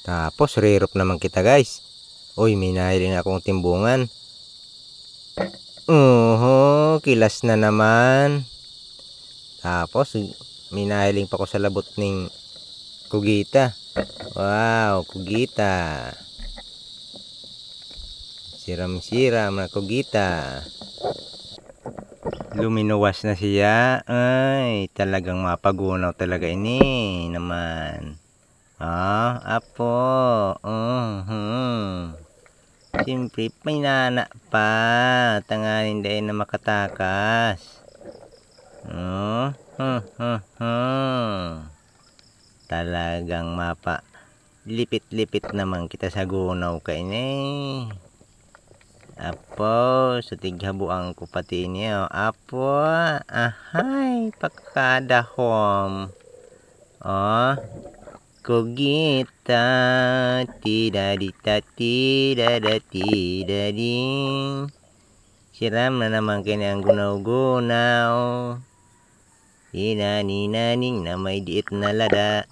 Tapos rirop naman kita guys. Uy, may nahiling akong timbungan. Kilas na naman. Tapos may nahiling pa ko sa labot ning kugita. Wow, kugita. Siram-siram na kugita. Luminuwas na siya. Ay, talagang mapagunaw talaga ini naman. Apo. Siyempre, may nana pa. Tanganin dahil na makatakas. Talagang mapa. Lipit-lipit naman kita sa gunaw ka ini. Apo, sa tighabuang ko pati niyo. Apo, ahay, pakadahom. Kugita, tidaditadading. Siram na naman kanya ang gunaw-gunaw. Inani-naning na may diit na lada.